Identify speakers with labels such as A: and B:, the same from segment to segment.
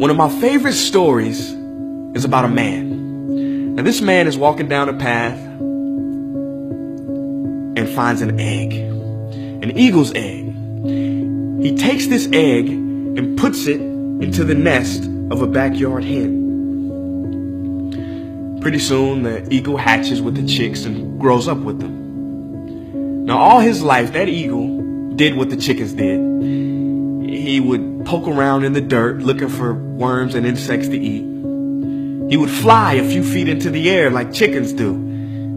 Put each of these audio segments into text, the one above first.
A: One of my favorite stories is about a man. Now, this man is walking down a path and finds an egg, an eagle's egg. He takes this egg and puts it into the nest of a backyard hen. Pretty soon, the eagle hatches with the chicks and grows up with them. Now, all his life, that eagle did what the chickens did. He would poke around in the dirt looking for worms and insects to eat. He would fly a few feet into the air like chickens do.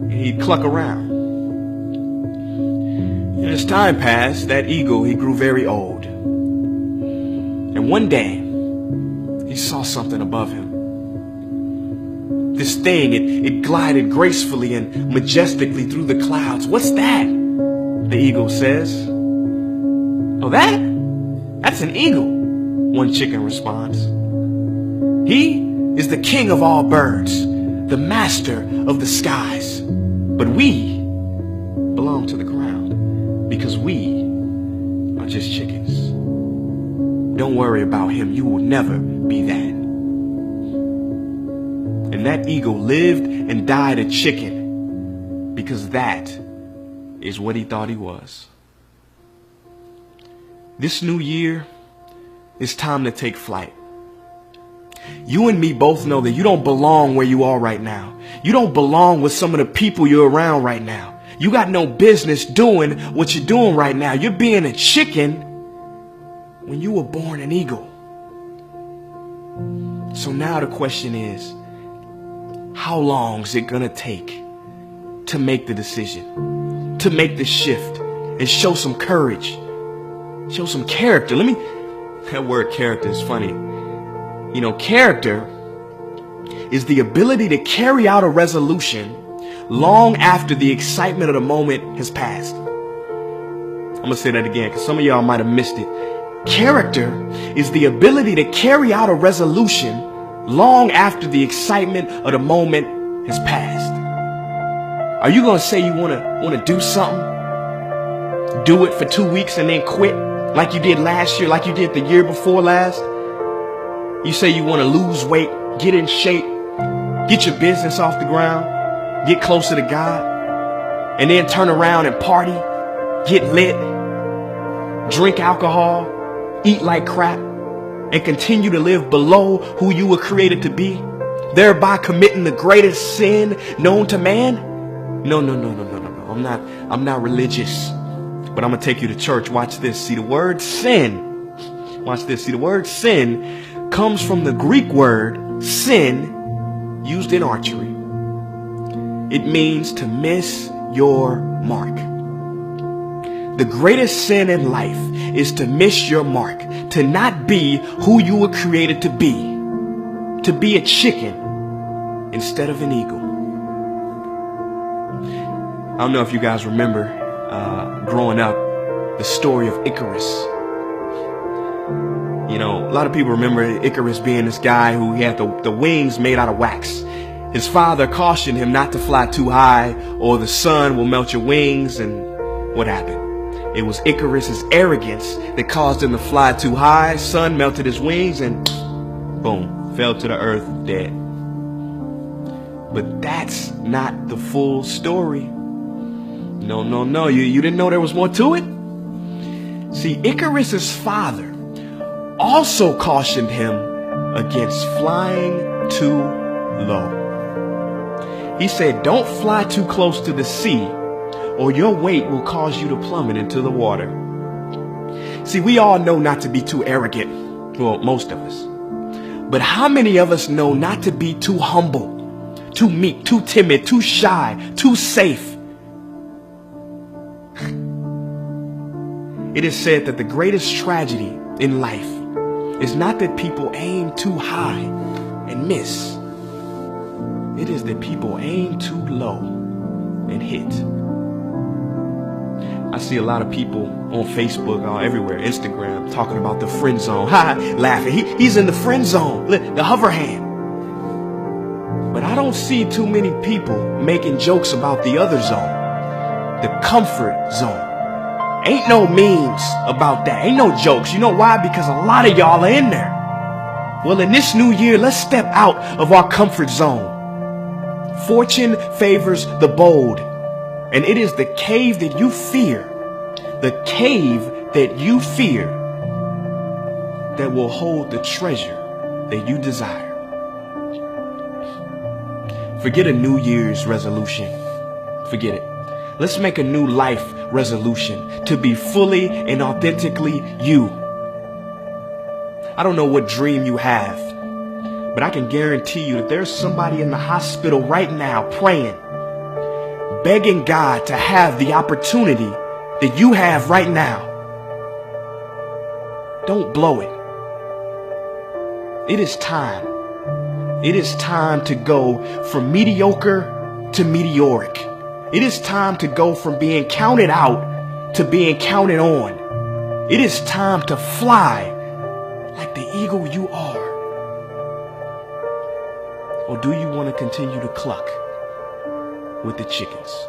A: He'd cluck around. And as time passed, that eagle, he grew very old. And one day, he saw something above him. This thing, it glided gracefully and majestically through the clouds. "What's that?" the eagle says. "Oh, that's an eagle," one chicken responds. "He is the king of all birds, the master of the skies. But we belong to the ground because we are just chickens. Don't worry about him. You will never be that." And that eagle lived and died a chicken because that is what he thought he was. This new year, it's time to take flight. You and me both know that you don't belong where you are right now. You don't belong with some of the people you're around right now. You got no business doing what you're doing right now. You're being a chicken when you were born an eagle. So now the question is, how long is it gonna take to make the decision, to make the shift and show some courage, show some character? That word character is funny. You know, character is the ability to carry out a resolution long after the excitement of the moment has passed. I'm gonna say that again because some of y'all might have missed it. Character is the ability to carry out a resolution long after the excitement of the moment has passed. Are you gonna say you wanna do something, do it for 2 weeks and then quit like you did last year, like you did the year before last? You say you want to lose weight, get in shape, get your business off the ground, get closer to God, and then turn around and party, get lit, drink alcohol, eat like crap, and continue to live below who you were created to be, thereby committing the greatest sin known to man? No. I'm not religious, but I'm gonna take you to church. Watch this. See the word sin. Watch this. See the word sin comes from the Greek word sin, used in archery. It means to miss your mark. The greatest sin in life is to miss your mark, to not be who you were created to be a chicken instead of an eagle. I don't know if you guys remember growing up the story of Icarus. You know, a lot of people remember Icarus being this guy who he had the wings made out of wax. His father cautioned him not to fly too high or the sun will melt your wings. And what happened? It was Icarus's arrogance that caused him to fly too high. Sun melted his wings and boom, fell to the earth dead. But that's not the full story. No. You didn't know there was more to it? See, Icarus's father also cautioned him against flying too low. He said, don't fly too close to the sea or your weight will cause you to plummet into the water. See, we all know not to be too arrogant. Well, most of us. But how many of us know not to be too humble, too meek, too timid, too shy, too safe? It is said that the greatest tragedy in life is not that people aim too high and miss. It is that people aim too low and hit. I see a lot of people on Facebook or everywhere, Instagram, talking about the friend zone. Laughing. He's in the friend zone, the hover hand. But I don't see too many people making jokes about the other zone, the comfort zone. Ain't no memes about that. Ain't no jokes. You know why? Because a lot of y'all are in there. Well, in this new year, let's step out of our comfort zone. Fortune favors the bold, and it is the cave that you fear, that will hold the treasure that you desire. Forget a New Year's resolution. Forget it. Let's make a new life resolution to be fully and authentically you. I don't know what dream you have, but I can guarantee you that there's somebody in the hospital right now praying, begging God to have the opportunity that you have right now. Don't blow it. It is time. It is time to go from mediocre to meteoric. It is time to go from being counted out to being counted on. It is time to fly like the eagle you are. Or do you want to continue to cluck with the chickens?